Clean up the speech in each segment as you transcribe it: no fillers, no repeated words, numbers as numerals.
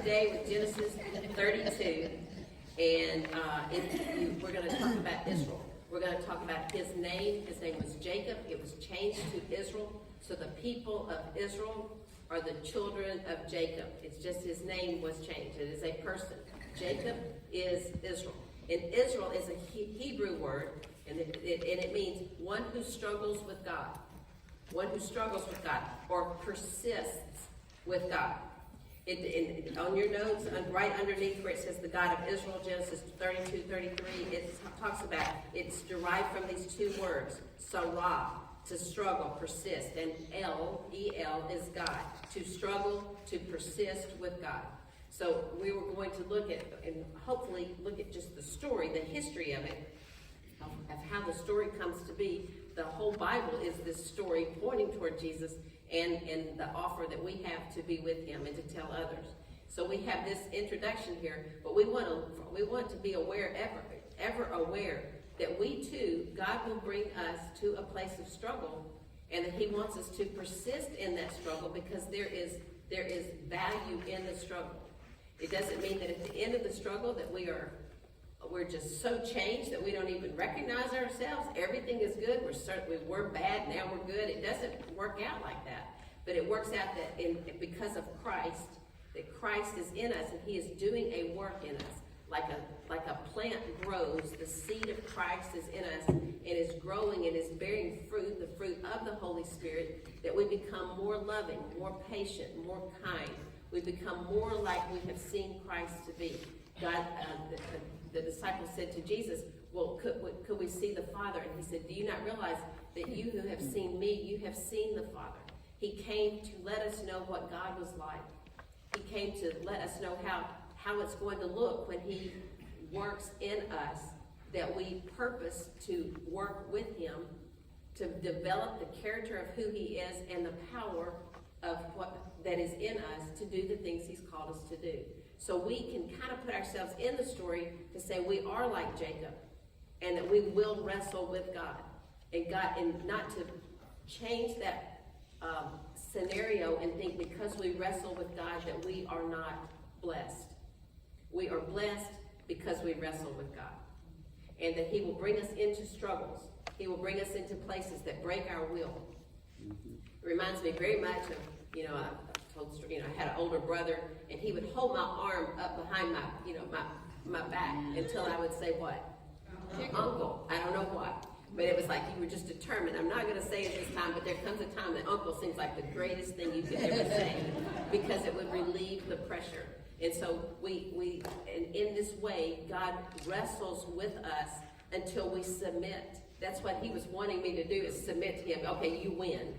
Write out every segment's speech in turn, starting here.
today with Genesis 32, and we're going to talk about Israel. We're going to talk about his name. His name was Jacob. It was changed to Israel. So the people of Israel are the children of Jacob. It's just his name was changed. It is a person. Jacob is Israel. And Israel is a Hebrew word, and it means one who struggles with God. One who struggles with God or persists with God. On your notes, right underneath where it says the God of Israel, Genesis 32:33, it talks about, it's derived from these two words, sarah, to struggle, persist, and E-L is God, to struggle, to persist with God. So we were going to look at, and hopefully look at just the story, the history of it, of how the story comes to be. The whole Bible is this story pointing toward Jesus and the offer that we have to be with him and to tell others. So we have this introduction here, but we want to be aware, ever aware, that we too, God will bring us to a place of struggle, and that he wants us to persist in that struggle because there is value in the struggle. It doesn't mean that at the end of the struggle that we're just so changed that we don't even recognize ourselves. Everything is good. We're bad, now we're good. It doesn't work out like that. But it works out that because of Christ, that Christ is in us and he is doing a work in us. Like a plant grows, the seed of Christ is in us and is growing and is bearing fruit, the fruit of the Holy Spirit, that we become more loving, more patient, more kind. We become more like we have seen Christ to be. God, the disciples said to Jesus, well, could we see the Father? And he said, do you not realize that you who have seen me, you have seen the Father? He came to let us know what God was like. He came to let us know how it's going to look when he works in us, that we purpose to work with him, to develop the character of who he is and the power of what that is in us to do the things he's called us to do. So we can kind of put ourselves in the story to say we are like Jacob and that we will wrestle with God. And not to change that scenario and think because we wrestle with God that we are not blessed. We are blessed because we wrestle with God. And that he will bring us into struggles. He will bring us into places that break our will. It reminds me very much of, I had an older brother, and he would hold my arm up behind my back until I would say what? Uncle. I don't know what. But it was like you were just determined. I'm not going to say it this time, but there comes a time that uncle seems like the greatest thing you could ever say because it would relieve the pressure. And so in this way, God wrestles with us until we submit. That's what he was wanting me to do, is submit to him. Okay, you win.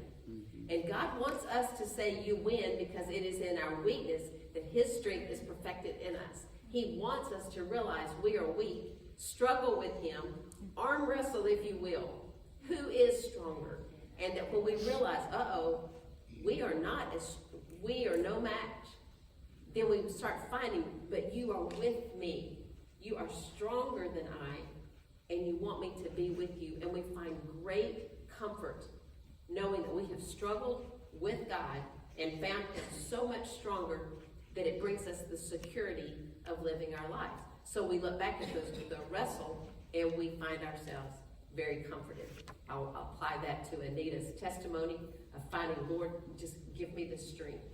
And God wants us to say you win because it is in our weakness that his strength is perfected in us. He wants us to realize we are weak, struggle with him, arm wrestle if you will. Who is stronger? And that when we realize, we are no match, then we start finding, but you are with me. You are stronger than I, and you want me to be with you. And we find great comfort knowing that we have struggled with God and found him so much stronger that it brings us the security of living our lives. So we look back at the wrestle and we find ourselves very comforted. I'll apply that to Anita's testimony of finding, Lord, just give me the strength.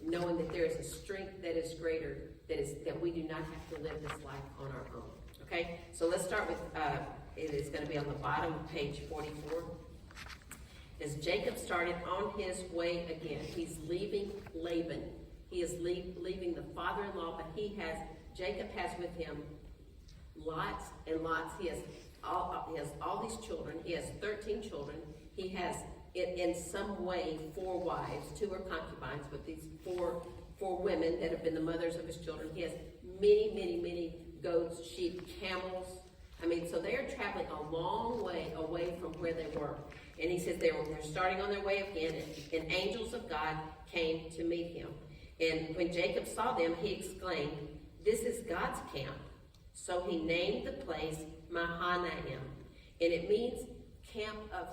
Knowing that there is a strength that is greater, that we do not have to live this life on our own. Okay? So let's start with, it is going to be on the bottom of page 44. As Jacob started on his way again, he's leaving Laban. He is leaving the father-in-law, but Jacob has with him lots and lots. He has all these children. He has 13 children. He has, in some way, 4 wives. 2 are concubines, but these four women that have been the mothers of his children. He has many, many, many goats, sheep, camels. So they are traveling a long way away from where they were. And he says they're starting on their way again, and angels of God came to meet him. And when Jacob saw them, he exclaimed, "This is God's camp." So he named the place Mahanaim. And it means camp of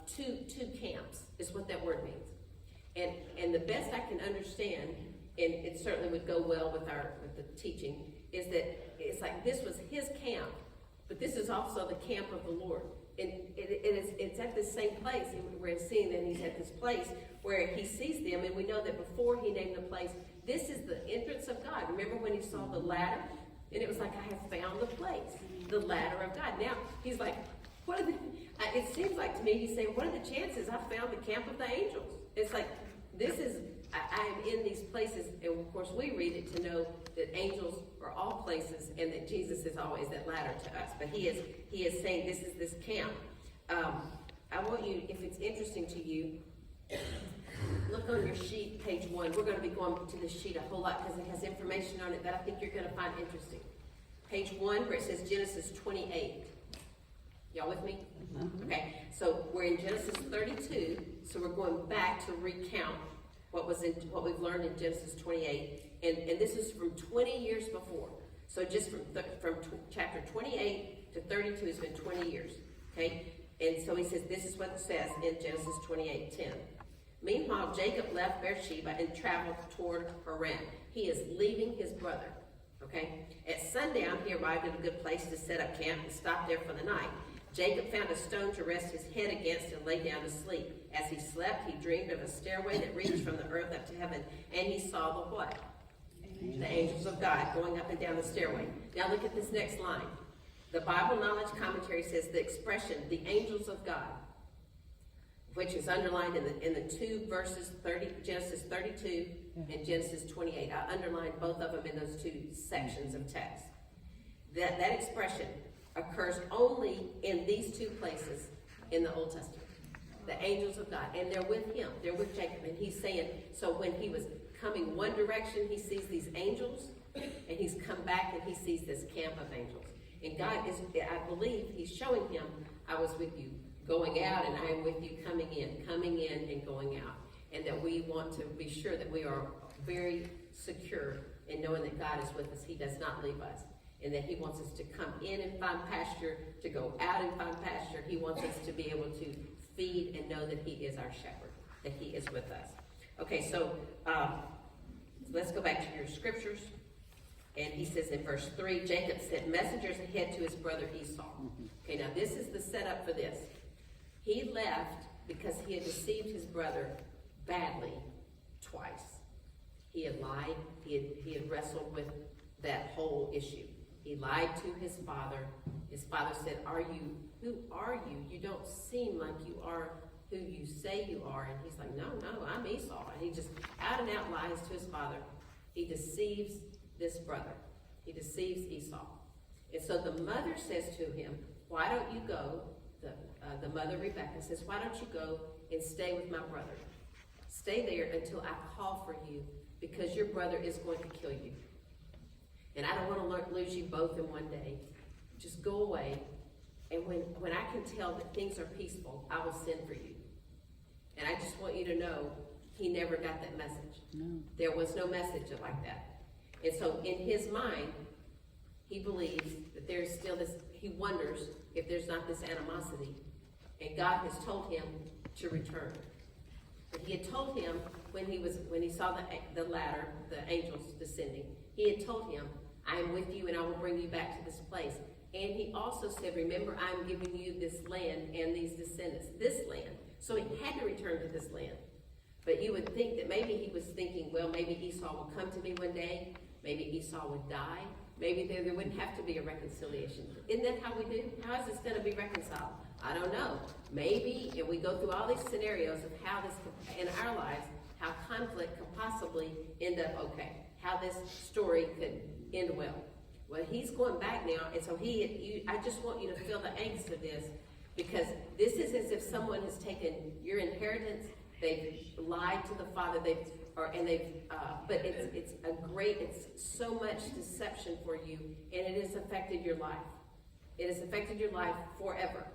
two camps, is what that word means. And the best I can understand and it certainly would go well with the teaching, is that it's like this was his camp, but this is also the camp of the Lord. And it's at the same place. We're seeing that he's at this place where he sees them, and we know that before he named the place, this is the entrance of God. Remember when he saw the ladder? And it was like, I have found the place, the ladder of God. Now, he's like, what are the, it seems like to me, he's saying, what are the chances I found the camp of the angels? It's like, this is, I am in these places, and of course we read it to know that angels are all places, and that Jesus is always that ladder to us. But he is saying this is this camp. I want you, if it's interesting to you, look on your sheet, page 1. We're going to be going to this sheet a whole lot because it has information on it that I think you're going to find interesting. Page 1, where it says Genesis 28. Y'all with me? Mm-hmm. Okay, so we're in Genesis 32, so we're going back to recount what we've learned in Genesis 28, and this is from 20 years before. So just from chapter 28 to 32 has been 20 years. Okay, and so he says this is what it says in Genesis 28:10. Meanwhile, Jacob left Beersheba and traveled toward Haran. He is leaving his brother. Okay, at sundown he arrived at a good place to set up camp and stopped there for the night. Jacob found a stone to rest his head against and lay down to sleep. As he slept, he dreamed of a stairway that reached from the earth up to heaven, and he saw the what? The angels of God going up and down the stairway. Now look at this next line. The Bible Knowledge Commentary says the expression, the angels of God, which is underlined in the two verses, Genesis 32 and Genesis 28. I underlined both of them in those two sections of text. That expression occurs only in these two places in the Old Testament. The angels of God, and they're with him. They're with Jacob, and he's saying, so when he was coming one direction, he sees these angels, and he's come back and he sees this camp of angels. And God is, I believe, he's showing him, I was with you going out, and I am with you coming in and going out. And that we want to be sure that we are very secure in knowing that God is with us. He does not leave us. And that he wants us to come in and find pasture, to go out and find pasture. He wants us to be able to feed and know that he is our shepherd, that he is with us. Okay, so let's go back to your scriptures. And he says in verse 3, Jacob sent messengers ahead to his brother Esau. Okay, now this is the setup for this. He left because he had deceived his brother badly twice. He had lied. He had wrestled with that whole issue. He lied to his father. His father said, who are you? You don't seem like you are who you say you are. And he's like, no, I'm Esau. And he just out and out lies to his father. He deceives this brother. He deceives Esau. And so the mother says to him, why don't you go, the mother Rebecca says, why don't you go and stay with my brother? Stay there until I call for you, because your brother is going to kill you. And I don't want to lose you both in one day. Just go away. And when I can tell that things are peaceful, I will send for you. And I just want you to know, he never got that message. No. There was no message like that. And so in his mind, he believes that there's still this, he wonders if there's not this animosity. And God has told him to return. But he had told him when he saw the ladder, the angels descending, he had told him, I am with you and I will bring you back to this place. And he also said, remember, I'm giving you this land and these descendants, this land. So he had to return to this land. But you would think that maybe he was thinking, well, maybe Esau will come to me one day. Maybe Esau would die. Maybe there wouldn't have to be a reconciliation. Isn't that how we do? How is this going to be reconciled? I don't know. Maybe, and we go through all these scenarios of how this, in our lives, how conflict could possibly end up okay. How this story could end well. Well, he's going back now, and so I just want you to feel the angst of this, because this is as if someone has taken your inheritance, they've lied to the father, but it's so much deception for you, and it has affected your life. It has affected your life forever.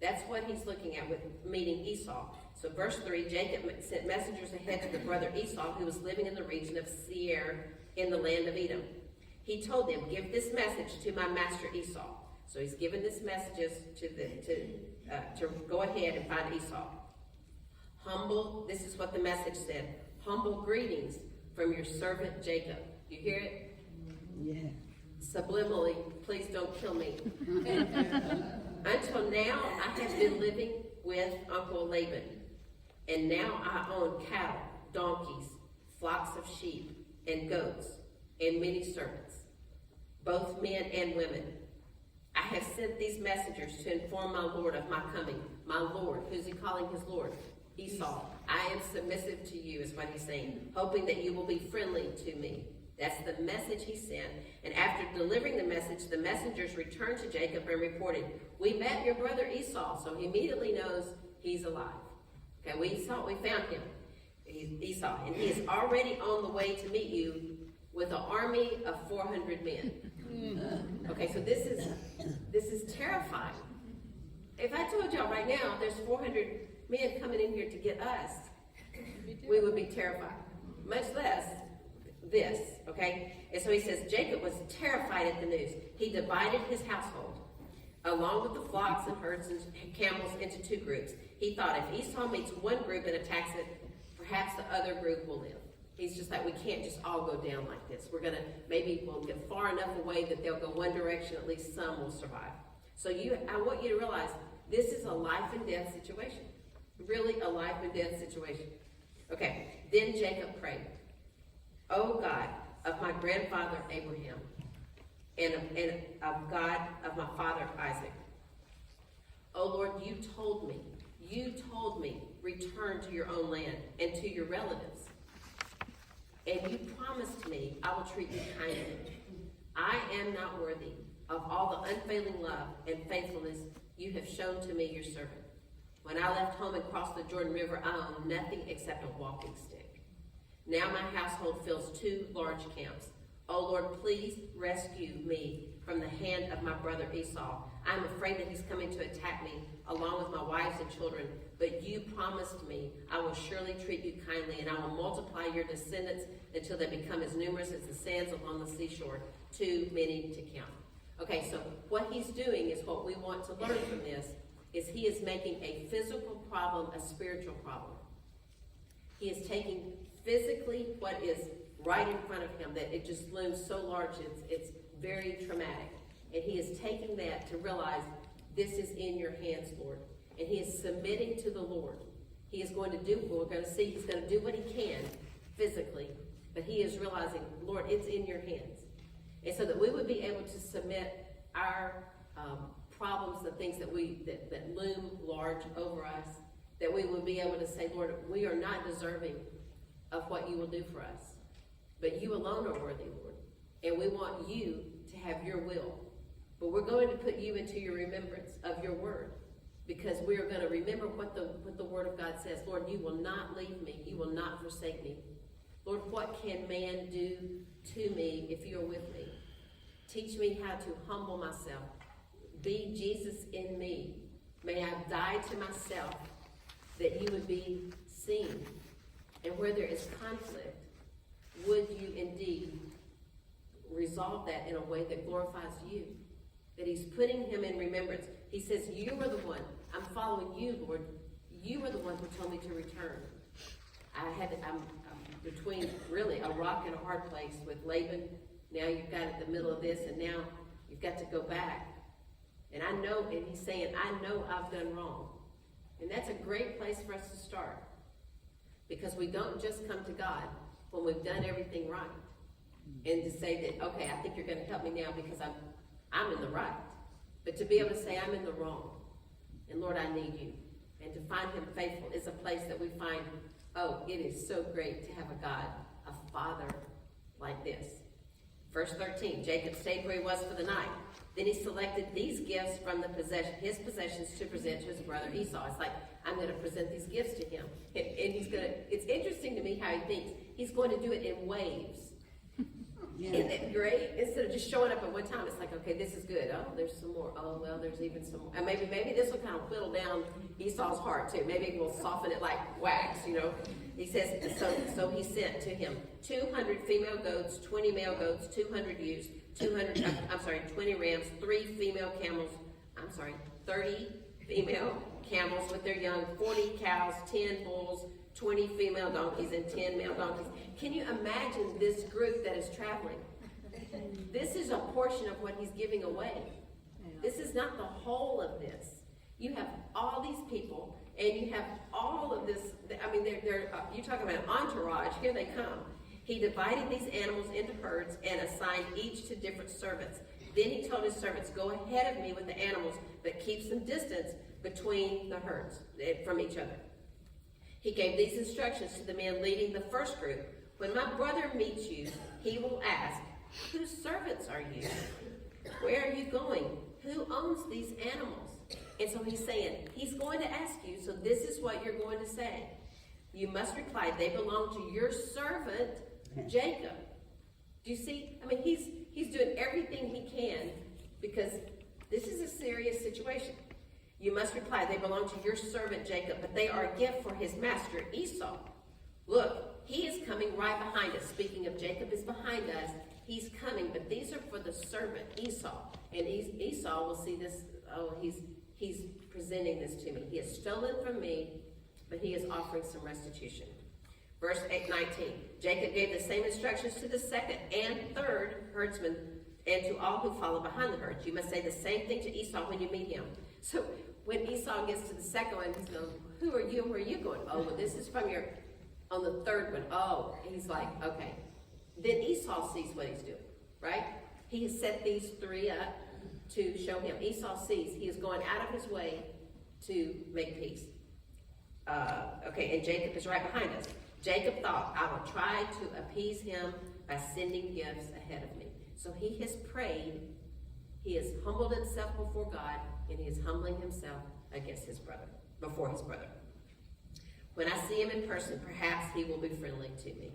That's what he's looking at with meeting Esau. So verse 3, Jacob sent messengers ahead to the brother Esau, who was living in the region of Seir in the land of Edom. He told them, give this message to my master Esau. So he's given this messages to go ahead and find Esau. Humble, this is what the message said. Humble greetings from your servant Jacob. You hear it? Yeah. Subliminally, please don't kill me. Until now, I have been living with Uncle Laban, and now I own cattle, donkeys, flocks of sheep, and goats, and many servants, both men and women. I have sent these messengers to inform my Lord of my coming. My Lord, who's he calling his Lord? Esau. I am submissive to you, is what he's saying, hoping that you will be friendly to me. That's the message he sent. And after delivering the message, the messengers returned to Jacob and reported, we met your brother Esau. So he immediately knows he's alive. Okay, we found him, Esau, and he is already on the way to meet you with an army of 400 men. Okay, so this is terrifying. If I told y'all right now there's 400 men coming in here to get us, we would be terrified. Much less this, okay? And so he says, Jacob was terrified at the news. He divided his household, along with the flocks and herds and camels, into two groups. He thought if Esau meets one group and attacks it, perhaps the other group will live. He's just like, we can't just all go down like this. Maybe we'll get far enough away that they'll go one direction, at least some will survive. So I want you to realize this is a life and death situation. Really a life and death situation. Okay, then Jacob prayed, O God of my grandfather Abraham, and of God of my father Isaac. O Lord, you told me, return to your own land and to your relatives. And you promised me I will treat you kindly. I am not worthy of all the unfailing love and faithfulness you have shown to me, your servant. When I left home and crossed the Jordan River, I owned nothing except a walking stick. Now my household fills 2 large camps. O Lord, please rescue me from the hand of my brother Esau. I am afraid that he's coming to attack me along with my wives and children. But you promised me I will surely treat you kindly, and I will multiply your descendants until they become as numerous as the sands along the seashore, too many to count. Okay, so what he's doing is what we want to learn from this, is he is making a physical problem a spiritual problem. He is taking physically what is right in front of him, that it just looms so large, it's very traumatic. And he is taking that to realize, this is in your hands, Lord. And he is submitting to the Lord. He is going to do, we're going to see, he's going to do what he can physically, but he is realizing, Lord, it's in your hands. And so that we would be able to submit our problems, the things that loom large over us, that we would be able to say, Lord, we are not deserving of what you will do for us, but you alone are worthy, Lord. And we want you to have your will. But we're going to put you into your remembrance of your word, because we are going to remember what the word of God says. Lord, you will not leave me. You will not forsake me. Lord, what can man do to me if you are with me? Teach me how to humble myself. Be Jesus in me. May I die to myself that you would be seen. And where there is conflict, would you indeed resolve that in a way that glorifies you? That he's putting him in remembrance. He says, you are the one. I'm following you, Lord. You are the one who told me to return. I'm between really a rock and a hard place with Laban. Now you've got it in the middle of this, and now you've got to go back. And I know, and he's saying, I know I've done wrong. And that's a great place for us to start. Because we don't just come to God when we've done everything right. And to say that, okay, I think you're going to help me now because I'm in the right. But to be able to say, I'm in the wrong. And Lord, I need you. And to find him faithful is a place that we find, oh, it is so great to have a God, a father like this. Verse 13, Jacob stayed where he was for the night. Then he selected these gifts from his possessions to present to his brother Esau. It's like, I'm going to present these gifts to him. And it's interesting to me how he thinks. He's going to do it in waves. Yeah. Isn't it great? Instead of just showing up at one time, it's like, okay, this is good. Oh, there's some more. Oh, well, there's even some more. And maybe this will kind of whittle down Esau's heart, too. Maybe it will soften it like wax, He says, so he sent to him 200 female goats, 20 male goats, 200 ewes, 20 rams, 3 female camels, 30 female camels with their young, 40 cows, 10 bulls, 20 female donkeys and 10 male donkeys. Can you imagine this group that is traveling? This is a portion of what he's giving away. This is not the whole of this. You have all these people, and you have all of this. I mean, you're talking about an entourage. Here they come. He divided these animals into herds and assigned each to different servants. Then he told his servants, go ahead of me with the animals, but keep some distance between the herds from each other. He gave these instructions to the men leading the first group. When my brother meets you, he will ask, whose servants are you? Where are you going? Who owns these animals? And so he's saying, he's going to ask you, so this is what you're going to say. You must reply, they belong to your servant, Jacob. Do you see? I mean, he's doing everything he can because this is a serious situation. You must reply, they belong to your servant Jacob, but they are a gift for his master Esau. Look, he is coming right behind us. Speaking of Jacob is behind us. He's coming, but these are for the servant Esau. And Esau will see this, he's presenting this to me. He has stolen from me, but he is offering some restitution. Verse 19, Jacob gave the same instructions to the second and third herdsmen and to all who follow behind the herds. You must say the same thing to Esau when you meet him. So when Esau gets to the second one, he's going, who are you? Where are you going? Oh, well, this is from on the third one. Oh, he's like, okay. Then Esau sees what he's doing, right? He has set these three up to show him. Esau sees he is going out of his way to make peace. Okay, and Jacob is right behind us. Jacob thought, I will try to appease him by sending gifts ahead of me. So he has prayed. He has humbled himself before God, and he is humbling himself against his brother, before his brother. When I see him in person, perhaps he will be friendly to me.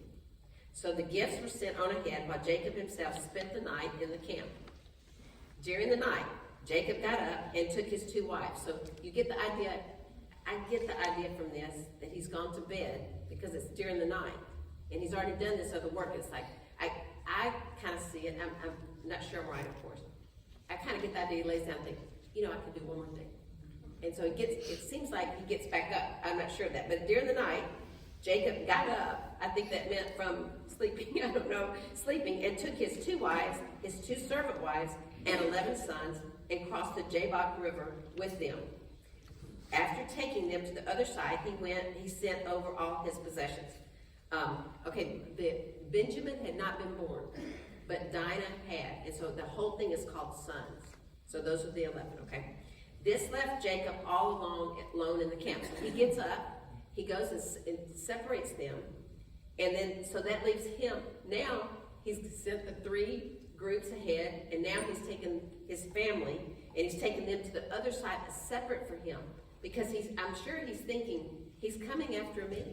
So the gifts were sent on ahead while Jacob himself spent the night in the camp. During the night, Jacob got up and took his two wives. So you get the idea, I get the idea from this that he's gone to bed because it's during the night. And he's already done this other work. It's like, I kind of see it. I'm not sure I'm right, of course. I kind of get the idea he lays down and thinks, I could do one more thing. And so it seems like he gets back up. I'm not sure of that. But during the night, Jacob got up. I think that meant from sleeping, I don't know, sleeping, and took his two wives, his two servant wives, and 11 sons, and crossed the Jabbok River with them. After taking them to the other side, he sent over all his possessions. Benjamin had not been born, but Dinah had, and so the whole thing is called sons. So those are the 11, okay? This left Jacob all alone in the camp. So he gets up, he goes and separates them, and then, so that leaves him. Now, he's sent the three groups ahead, and now he's taken his family, and he's taken them to the other side, separate for him, because I'm sure he's thinking, he's coming after me.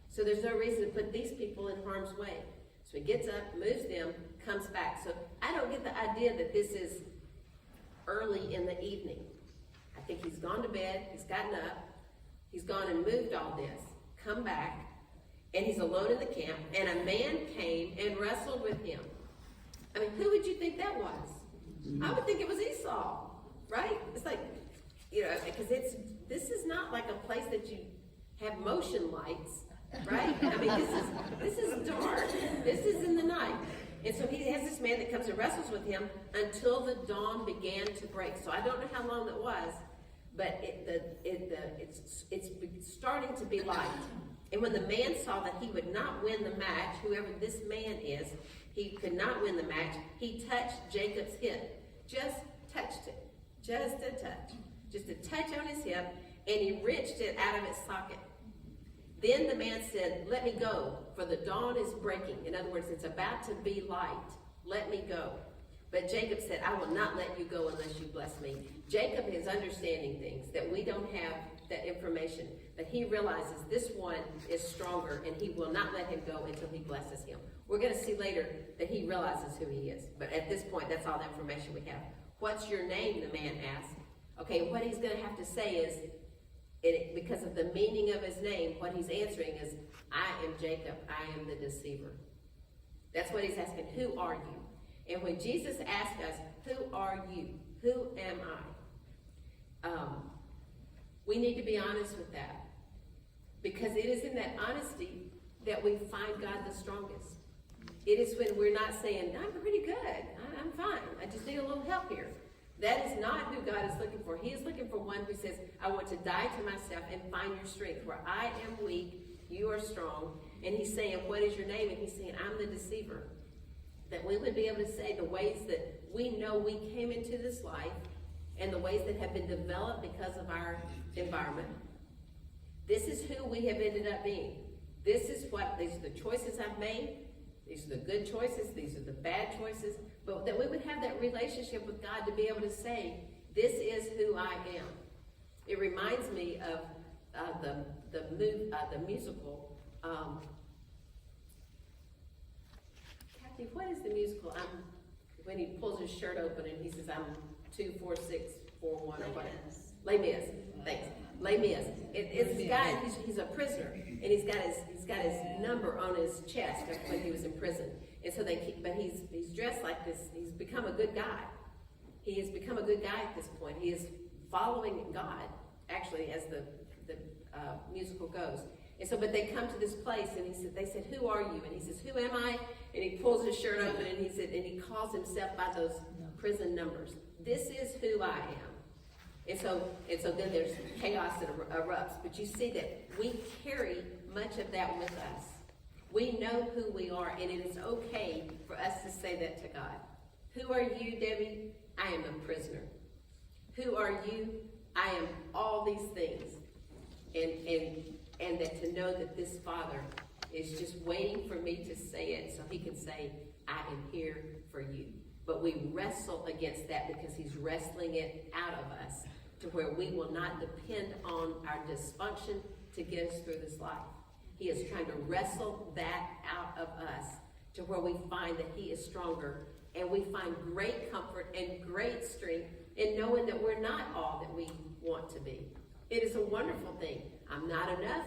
So there's no reason to put these people in harm's way. So he gets up, moves them, comes back. So I don't get the idea that this is early in the evening. I think he's gone to bed, he's gotten up, he's gone and moved all this, come back, and he's alone in the camp, and a man came and wrestled with him. I mean, who would you think that was? I would think it was Esau, right? It's like, because this is not like a place that you have motion lights, right? I mean, this is dark. This is in the night. And so he has this man that comes and wrestles with him until the dawn began to break. So I don't know how long it was, but it's starting to be light. And when the man saw that he would not win the match, whoever this man is, he could not win the match, he touched Jacob's hip. Just touched it. Just a touch. Just a touch on his hip, and he wrenched it out of its socket. Then the man said, let me go, for the dawn is breaking. In other words, it's about to be light. Let me go. But Jacob said, I will not let you go unless you bless me. Jacob is understanding things that we don't have that information, but he realizes this one is stronger, and he will not let him go until he blesses him. We're going to see later that he realizes who he is. But at this point, that's all the information we have. What's your name? The man asked. Okay, what he's going to have to say is, because of the meaning of his name, what he's answering is, I am Jacob, I am the deceiver. That's what he's asking, who are you? And when Jesus asked us, who are you? Who am I? We need to be honest with that. Because it is in that honesty that we find God the strongest. It is when we're not saying, I'm pretty good, I'm fine, I just need a little help here. That is not who God is looking for. He is looking for one who says, I want to die to myself and find your strength. Where I am weak, you are strong. And he's saying, what is your name? And he's saying, I'm the deceiver. That we would be able to say the ways that we know we came into this life and the ways that have been developed because of our environment. This is who we have ended up being. These are the choices I've made. These are the good choices. These are the bad choices. But that we would have that relationship with God to be able to say, this is who I am. It reminds me of the musical. Kathy, what is the musical? When he pulls his shirt open and he says, I'm 2, 4, 6, 4, 1 or whatever. Les Mis. Thanks. Les Mis. It's a guy. He's a prisoner, and he's got his number on his chest when he was in prison. And so but he's dressed like this. He's become a good guy. He has become a good guy at this point. He is following God, actually, as the musical goes. And so, but they come to this place, and they said, who are you? And he says, who am I? And he pulls his shirt open, and he calls himself by those prison numbers. This is who I am. And so then there's chaos that erupts. But you see that we carry much of that with us. We know who we are, and it is okay for us to say that to God. Who are you, Debbie? I am a prisoner. Who are you? I am all these things. And that to know that this Father is just waiting for me to say it so he can say, I am here for you. But we wrestle against that because he's wrestling it out of us to where we will not depend on our dysfunction to get us through this life. He is trying to wrestle that out of us to where we find that he is stronger, and we find great comfort and great strength in knowing that we're not all that we want to be. It is a wonderful thing. I'm not enough,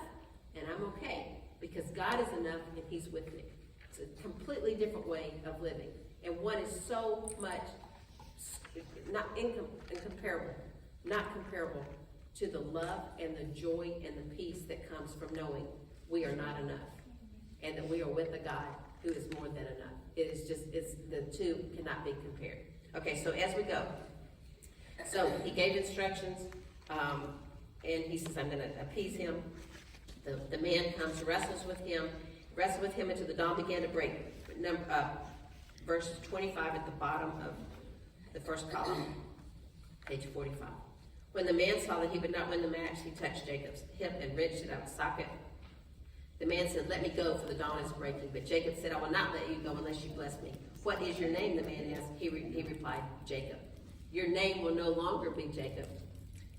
and I'm okay, because God is enough and he's with me. It's a completely different way of living, and one is so much not comparable to the love and the joy and the peace that comes from knowing we are not enough, and that we are with a God who is more than enough. It's the two cannot be compared. Okay, so as we go, so he gave instructions, and he says, I'm going to appease him. The man comes, wrestles with him until the dawn began to break. Verse 25 at the bottom of the first column, page 45. When the man saw that he would not win the match, he touched Jacob's hip and wrenched it out of socket. The man said, let me go, for the dawn is breaking. But Jacob said, I will not let you go unless you bless me. What is your name? The man asked. He replied, Jacob. Your name will no longer be Jacob.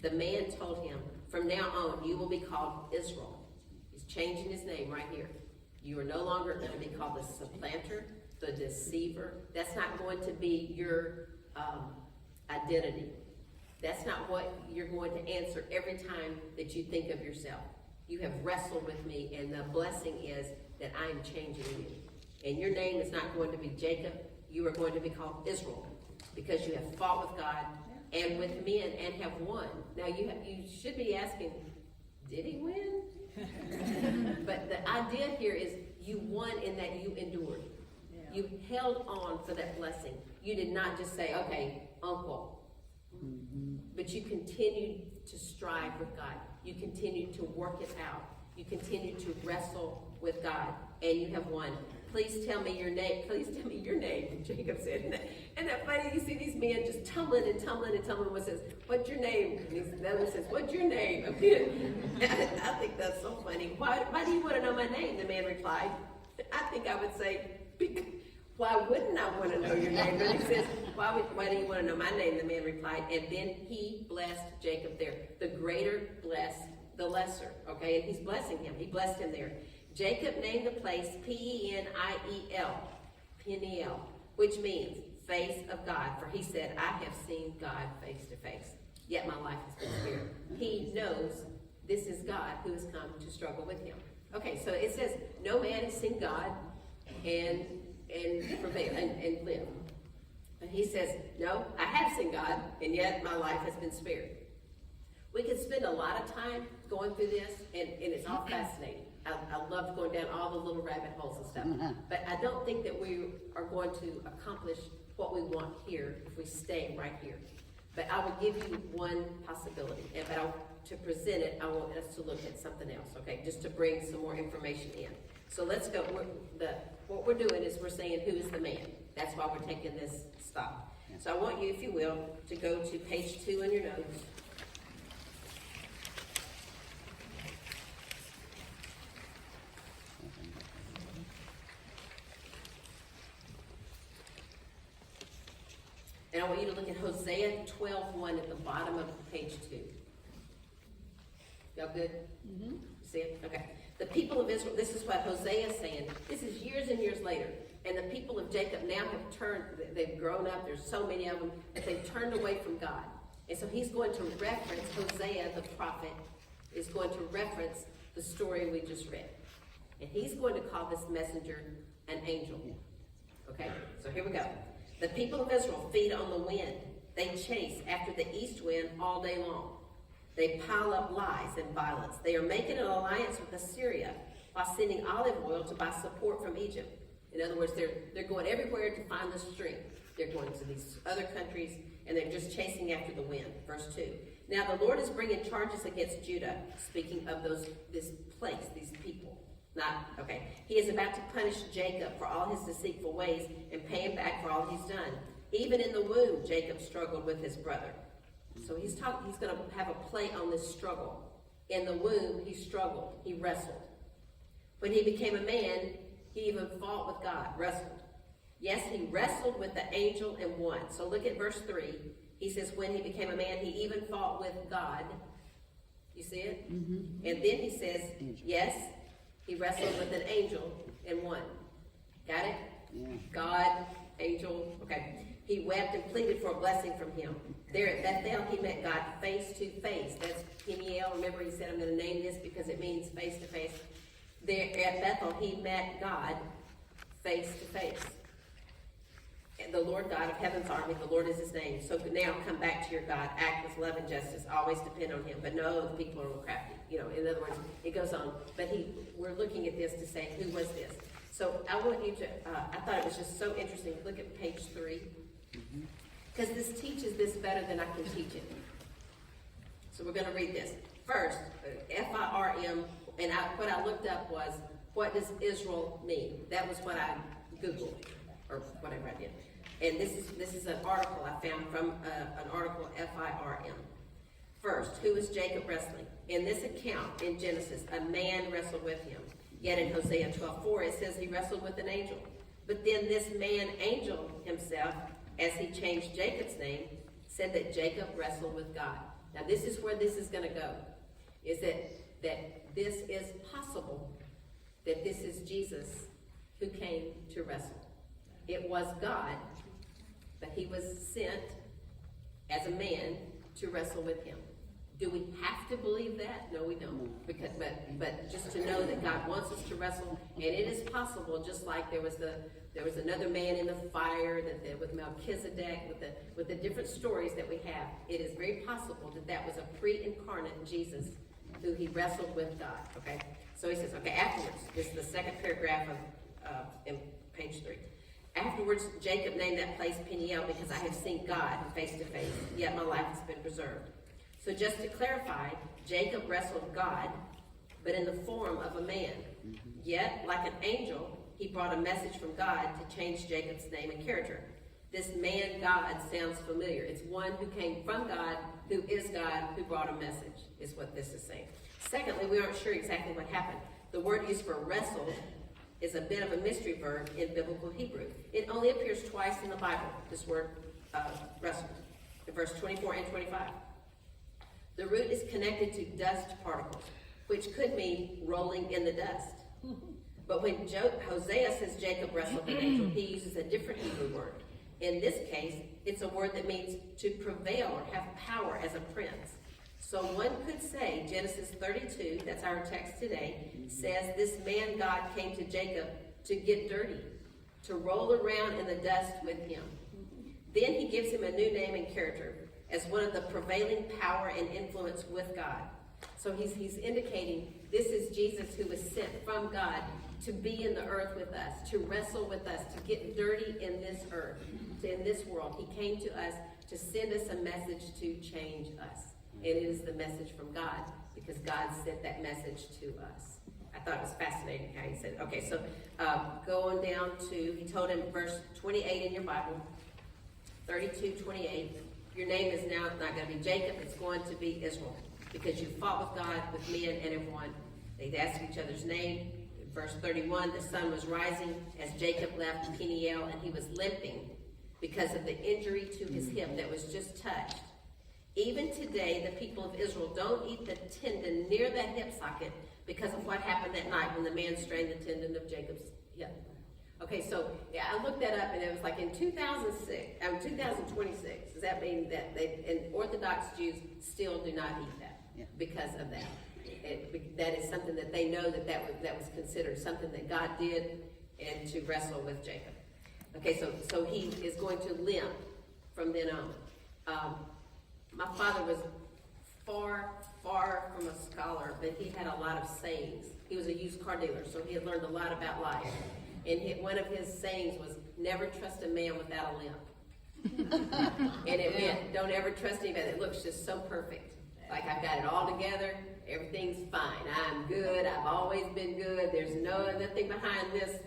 The man told him, from now on, you will be called Israel. He's changing his name right here. You are no longer going to be called the supplanter, the deceiver. That's not going to be your identity. That's not what you're going to answer every time that you think of yourself. You have wrestled with me, and the blessing is that I am changing you. And your name is not going to be Jacob. You are going to be called Israel, because you have fought with God and with men and have won. Now you should be asking, did he win? But the idea here is you won in that you endured. Yeah. You held on for that blessing. You did not just say, okay, uncle. Mm-hmm. But you continued to strive with God. You continued to work it out. You continued to wrestle with God, and you have won. Please tell me your name. Please tell me your name, Jacob said. Isn't that funny? You see these men just tumbling and tumbling and tumbling. One says, what's your name? And the other says, what's your name? I think that's so funny. Why do you want to know my name? The man replied. I think I would say, why wouldn't I want to know your name? But he says, why do you want to know my name? The man replied. And then he blessed Jacob there. The greater blessed the lesser. Okay, and he's blessing him. He blessed him there. Jacob named the place Peniel, Peniel, which means face of God. For he said, I have seen God face to face, yet my life has been spared. He knows this is God who has come to struggle with him. Okay, so it says, no man has seen God and prevail and live. And he says, no, I have seen God, and yet my life has been spared. We could spend a lot of time going through this, and it's all fascinating. I love going down all the little rabbit holes and stuff. But I don't think that we are going to accomplish what we want here if we stay right here. But I will give you one possibility, to present it, I want us to look at something else, okay? Just to bring some more information in. So let's go. What we're doing is we're saying, who is the man? That's why we're taking this stop. So I want you, if you will, to go to page 2 in your notes. And I want you to look at Hosea 12:1 at the bottom of page 2. Y'all good? Mm-hmm. See it? Okay. The people of Israel, this is what Hosea is saying. This is years and years later. And the people of Jacob now have turned, they've grown up, there's so many of them, but they've turned away from God. And so he's going to reference, Hosea the prophet is going to reference the story we just read. And he's going to call this messenger an angel. Okay, so here we go. The people of Israel feed on the wind. They chase after the east wind all day long. They pile up lies and violence. They are making an alliance with Assyria while sending olive oil to buy support from Egypt. In other words, they're going everywhere to find the strength. They're going to these other countries, and they're just chasing after the wind. Verse 2. Now the Lord is bringing charges against Judah, speaking of this place, these people. He is about to punish Jacob for all his deceitful ways and pay him back for all he's done. Even in the womb, Jacob struggled with his brother. So he's going to have a play on this struggle. In the womb, he struggled. He wrestled. When he became a man, he even fought with God, wrestled. Yes, he wrestled with the angel and won. So look at verse 3. He says, when he became a man, he even fought with God. You see it? Mm-hmm. And then he says, yes, he wrestled with an angel and won. Got it? Yeah. God, angel, okay. He wept and pleaded for a blessing from him. There at Bethel, he met God face to face. That's Peniel. Remember, he said, I'm going to name this because it means face to face. There at Bethel, he met God face to face. And the Lord God of heaven's army, the Lord is his name. So now come back to your God. Act with love and justice. Always depend on him. But no, the people are crafty. In other words, it goes on. But we're looking at this to say, who was this? So I want you to, I thought it was just so interesting. Look at page 3. Because this teaches this better than I can teach it. So we're going to read this. First, F-I-R-M, and what I looked up was, what does Israel mean? That was what I Googled, or whatever I did. And this is an article I found from an article, F-I-R-M. First, who is Jacob wrestling? In this account in Genesis, a man wrestled with him. Yet in Hosea 12:4, it says he wrestled with an angel. But then this man, angel himself, as he changed Jacob's name, said that Jacob wrestled with God. Now this is where this is going to go, is that this is possible, that this is Jesus who came to wrestle. It was God, but he was sent as a man to wrestle with him. Do we have to believe that? No, we don't. But just to know that God wants us to wrestle, and it is possible. Just like there was another man in the fire with Melchizedek, with the different stories that we have. It is very possible that was a pre-incarnate Jesus who he wrestled with God. Okay, so he says, okay. Afterwards, this is the second paragraph of in page 3. Afterwards, Jacob named that place Peniel because I have seen God face to face. Yet my life has been preserved. So just to clarify, Jacob wrestled God, but in the form of a man. Yet, like an angel, he brought a message from God to change Jacob's name and character. This man, God, sounds familiar. It's one who came from God, who is God, who brought a message, is what this is saying. Secondly, we aren't sure exactly what happened. The word used for wrestle is a bit of a mystery verb in biblical Hebrew. It only appears twice in the Bible, this word wrestle, in verse 24 and 25. The root is connected to dust particles, which could mean rolling in the dust. But when Hosea says Jacob wrestled with an angel, he uses a different Hebrew word. In this case, it's a word that means to prevail or have power as a prince. So one could say, Genesis 32, that's our text today, says this man God came to Jacob to get dirty, to roll around in the dust with him. Then he gives him a new name and character. as one of the prevailing power and influence with God. So he's indicating this is Jesus who was sent from God to be in the earth with us, to wrestle with us, to get dirty in this earth, in this world. He came to us to send us a message to change us. And it is the message from God, because God sent that message to us. I thought it was fascinating how he said it. Okay, so go on down to, he told him verse 28 in your Bible, 32:28. Your name is now not going to be Jacob, it's going to be Israel, because you fought with God, with men, and have won. They asked each other's name. Verse 31, the sun was rising as Jacob left Peniel, and he was limping because of the injury to his hip that was just touched. Even today, the people of Israel don't eat the tendon near that hip socket because of what happened that night when the man strained the tendon of Jacob's hip. Okay, so yeah, I looked that up, and it was like in 2026. Does that mean that and Orthodox Jews still do not eat that because of that? That is something that they know that was considered something that God did, and to wrestle with Jacob. Okay, so he is going to limp from then on. My father was far from a scholar, but he had a lot of sayings. He was a used car dealer, so he had learned a lot about life. And one of his sayings was, never trust a man without a limp. And it meant, don't ever trust anybody that looks just so perfect. Like, I've got it all together, everything's fine, I'm good, I've always been good, there's nothing behind this,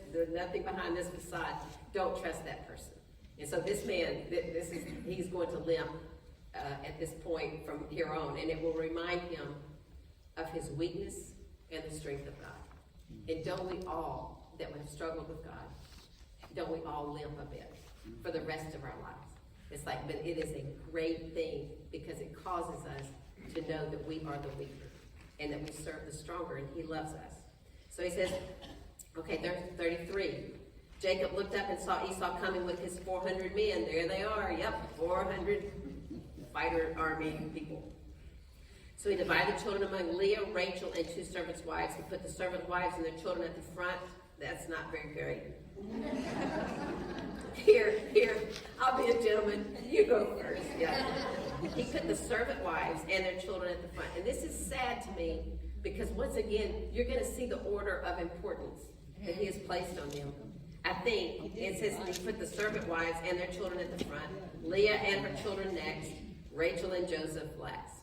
facade. Don't trust that person. And so this man, he's going to limp at this point from here on, and it will remind him of his weakness and the strength of God. And don't we all, that have struggled with God, don't we all limp a bit for the rest of our lives? It's like, but it is a great thing, because it causes us to know that we are the weaker and that we serve the stronger, and he loves us. So he says, okay, 33. Jacob looked up and saw Esau coming with his 400 men. There they are. Yep, 400 fighter army people. So he divided the children among Leah, Rachel, and 2 servants' wives. He put the servant wives and their children at the front. That's not very great. Here, I'll be a gentleman. You go first. Yeah. He put the servant wives and their children at the front. And this is sad to me, because once again, you're going to see the order of importance that he has placed on them. I think it says he put the servant wives and their children at the front, Leah and her children next, Rachel and Joseph last.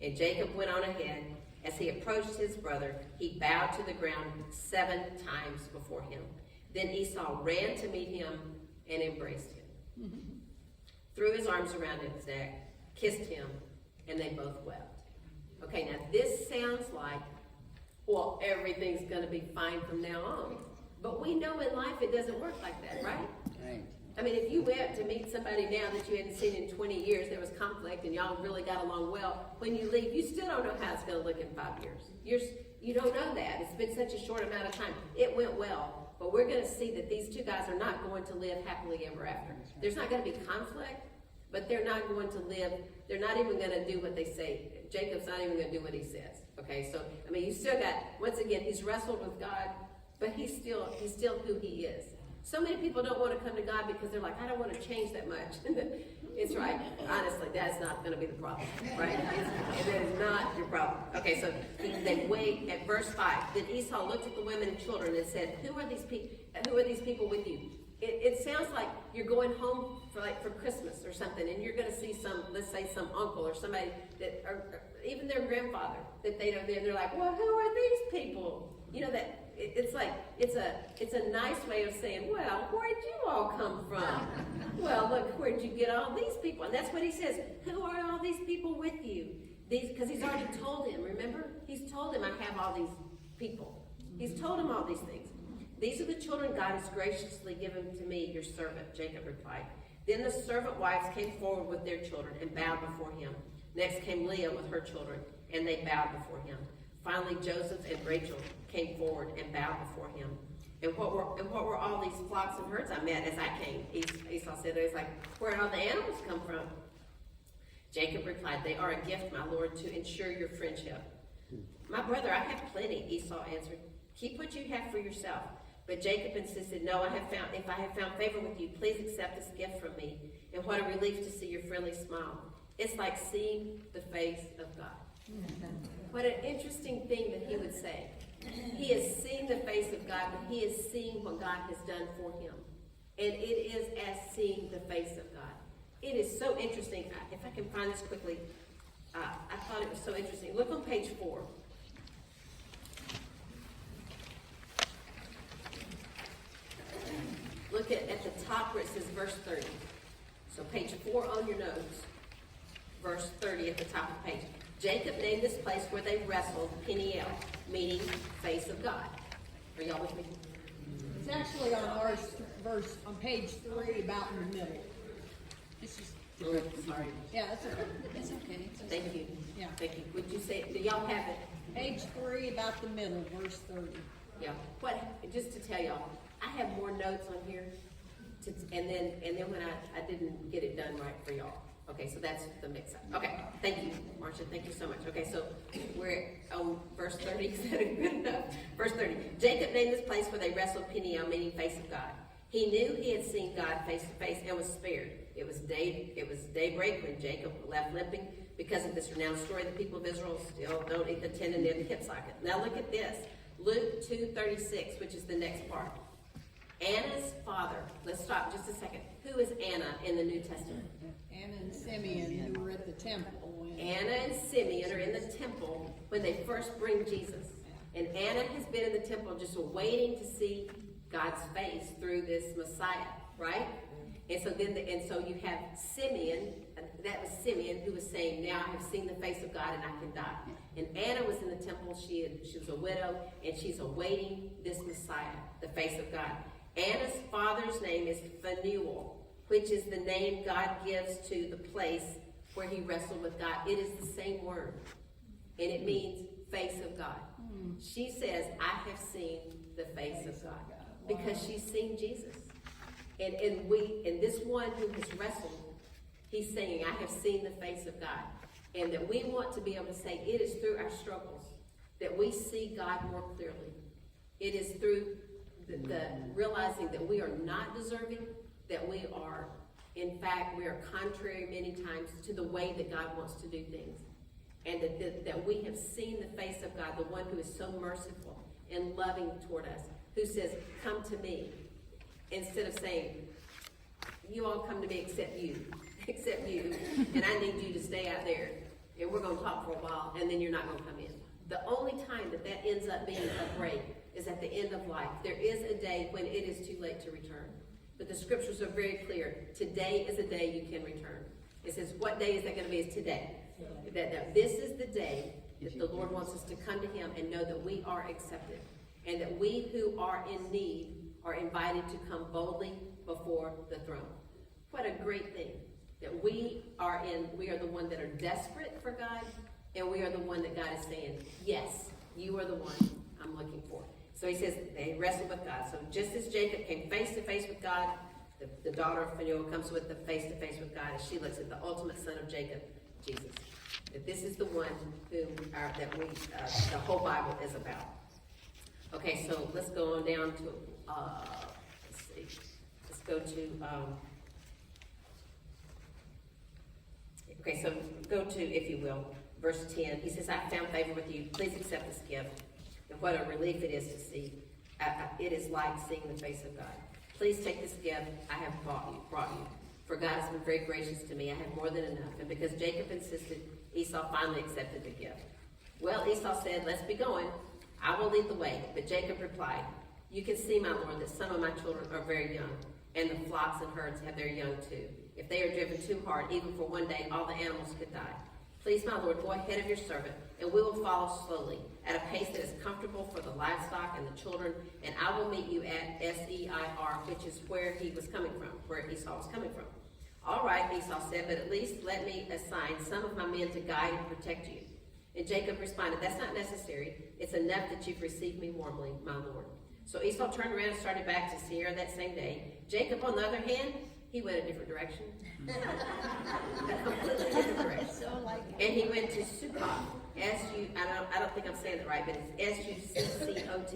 And Jacob went on ahead. As he approached his brother, he bowed to the ground 7 times before him. Then Esau ran to meet him and embraced him, threw his arms around his neck, kissed him, and they both wept. Okay, now this sounds like, well, everything's going to be fine from now on. But we know in life it doesn't work like that, right? Right. I mean, if you went to meet somebody now that you hadn't seen in 20 years, there was conflict and y'all really got along well, when you leave, you still don't know how it's going to look in 5 years. You don't know that. It's been such a short amount of time. It went well, but we're going to see that these 2 guys are not going to live happily ever after. There's not going to be conflict, but they're not going to live, they're not even going to do what they say. Jacob's not even going to do what he says. Okay, so, I mean, you still got, once again, he's wrestled with God, but he's still who he is. So many people don't want to come to God because they're like, I don't want to change that much. It's right. Honestly, that's not going to be the problem, right? That is not your problem. Okay, so they wait at verse 5. Then Esau looked at the women and children and said, Who are these people with you? It sounds like you're going home for Christmas or something, and you're going to see let's say some uncle or somebody that, or even their grandfather, that they know. They're like, well, who are these people? You know, that it's like, it's a nice way of saying, well, where'd you all come from? Well, look, where'd you get all these people? And that's what he says. Who are all these people with you? Because he's already told him, remember? He's told him, I have all these people. He's told him all these things. These are the children God has graciously given to me, your servant, Jacob replied. Then the servant wives came forward with their children and bowed before him. Next came Leah with her children, and they bowed before him. Finally, Joseph and Rachel came forward and bowed before him. And what were all these flocks and herds I met as I came? Esau said, it's like, where did all the animals come from? Jacob replied, they are a gift, my lord, to ensure your friendship. My brother, I have plenty, Esau answered. Keep what you have for yourself. But Jacob insisted, no, if I have found favor with you, please accept this gift from me. And what a relief to see your friendly smile. It's like seeing the face of God. What an interesting thing that he would say. He has seen the face of God, but he is seeing what God has done for him. And it is as seeing the face of God. It is so interesting. If I can find this quickly, I thought it was so interesting. Look on page 4. Look at the top where it says verse 30. So page 4 on your notes, verse 30 at the top of the page. Jacob named this place where they wrestled Peniel, meaning face of God. Are y'all with me? It's actually on our verse on page 3, about in the middle. It's just, Sorry. yeah, that's okay. It's okay. Thank you. Yeah. Thank you. Would you say, do y'all have it? Page 3, about the middle, verse 30. Yeah. Just to tell y'all, I have more notes on here, and then when I didn't get it done right for y'all. Okay, so that's the mix-up. Okay, thank you, Marcia. Thank you so much. Okay, so we're on verse 30. Is that good enough? Verse 30. Jacob named this place where they wrestled Peniel, meaning face of God. He knew he had seen God face to face and was spared. It was daybreak when Jacob left limping. Because of this renowned story, the people of Israel still don't eat the tendon near the hip socket. Now look at this. Luke 2:36, which is the next part. Anna's father. Let's stop just a second. Who is Anna in the New Testament? Anna and Simeon, who were at the temple. Anna and Simeon are in the temple when they first bring Jesus. And Anna has been in the temple just waiting to see God's face through this Messiah, right? And so you have Simeon, that was Simeon who was saying, now I have seen the face of God and I can die. And Anna was in the temple, she was a widow, and she's awaiting this Messiah, the face of God. Anna's father's name is Phanuel, which is the name God gives to the place where he wrestled with God. It is the same word, and it means face of God. She says, I have seen the face of God, because she's seen Jesus. And this one who has wrestled, he's saying, I have seen the face of God. And that we want to be able to say, it is through our struggles that we see God more clearly. It is through the realizing that we are not deserving, that we are, in fact, we are contrary many times to the way that God wants to do things. And that we have seen the face of God, the one who is so merciful and loving toward us, who says, come to me, instead of saying, you all come to me except you, and I need you to stay out there, and we're going to talk for a while, and then you're not going to come in. The only time that ends up being a break is at the end of life. There is a day when it is too late to return. But the scriptures are very clear. Today is a day you can return. It says, what day is that going to be? It's today. That this is the day that the Lord wants us to come to him and know that we are accepted. And that we who are in need are invited to come boldly before the throne. What a great thing. That we are the one that are desperate for God, and we are the one that God is saying, yes, you are the one I'm looking for. So he says they wrestled with God. So just as Jacob came face to face with God, the daughter of Phanuel comes with the face to face with God as she looks at the ultimate son of Jacob, Jesus. That this is the one who the whole Bible is about. Okay, so let's go on down to let's see. Let's go to okay, so go to, if you will, verse 10. He says, I found favor with you. Please accept this gift. And what a relief it is to see. It is like seeing the face of God. Please take this gift I have brought you. For God has been very gracious to me. I have more than enough. And because Jacob insisted, Esau finally accepted the gift. Well, Esau said, let's be going. I will lead the way. But Jacob replied, you can see, my lord, that some of my children are very young, and the flocks and herds have their young too. If they are driven too hard, even for one day, all the animals could die. Please, my lord, go ahead of your servant, and we will follow slowly, at a pace that is comfortable for the livestock and the children, and I will meet you at Seir, which is where he was coming from, where Esau was coming from. All right, Esau said, but at least let me assign some of my men to guide and protect you. And Jacob responded, that's not necessary. It's enough that you've received me warmly, my lord. So Esau turned around and started back to Seir that same day. Jacob, on the other hand, he went a different direction. A completely different direction. And he went to Succoth. I don't think I'm saying it right, but it's Succoth.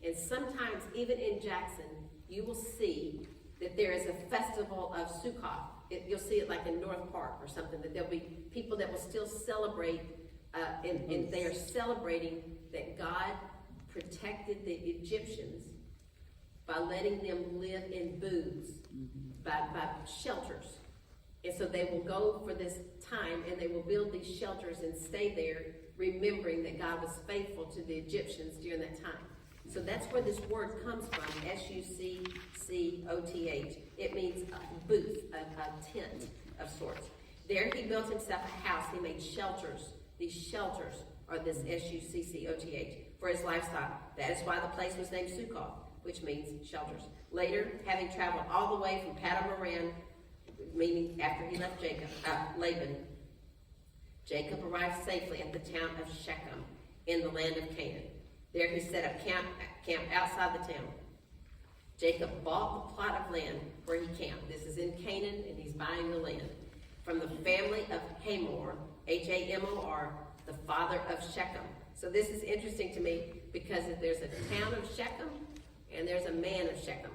And sometimes, even in Jackson, you will see that there is a festival of Succoth. you'll see it like in North Park or something, that there'll be people that will still celebrate, and they are celebrating that God protected the Egyptians by letting them live in booths, by shelters. And so they will go for this time and they will build these shelters and stay there, remembering that God was faithful to the Egyptians during that time. So that's where this word comes from, S-U-C-C-O-T-H. It means a booth, a tent of sorts. There he built himself a house. He made shelters. These shelters are this S-U-C-C-O-T-H for his livestock. That is why the place was named Succoth, which means shelters. Later, having traveled all the way from Paddan-aram, meaning after he left Laban, Jacob arrived safely at the town of Shechem in the land of Canaan. There he set up camp outside the town. Jacob bought the plot of land where he camped. This is in Canaan, and he's buying the land from the family of Hamor, H-A-M-O-R, the father of Shechem. So this is interesting to me because there's a town of Shechem and there's a man of Shechem.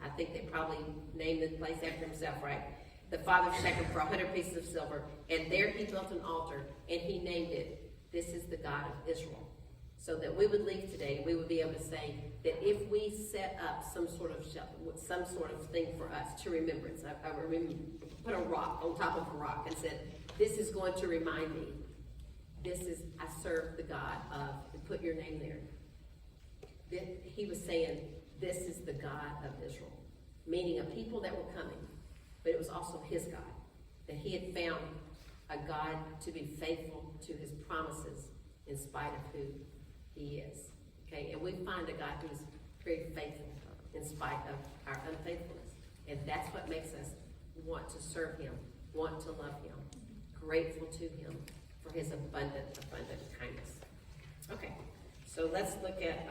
I think they probably named the place after himself, right? The father of Shechem for 100 pieces of silver. And there he built an altar and he named it, "This is the God of Israel." So that we would leave today, we would be able to say that if we set up some sort of thing for us to remembrance, I remember, put a rock on top of a rock and said, "This is going to remind me. I serve the God of," and put your name there. He was saying, this is the God of Israel, meaning a people that were coming, but it was also his God, that he had found a God to be faithful to his promises in spite of who he is. Okay, and we find a God who is very faithful in spite of our unfaithfulness. And that's what makes us want to serve him, want to love him, grateful to him for his abundant kindness. Okay, so let's look at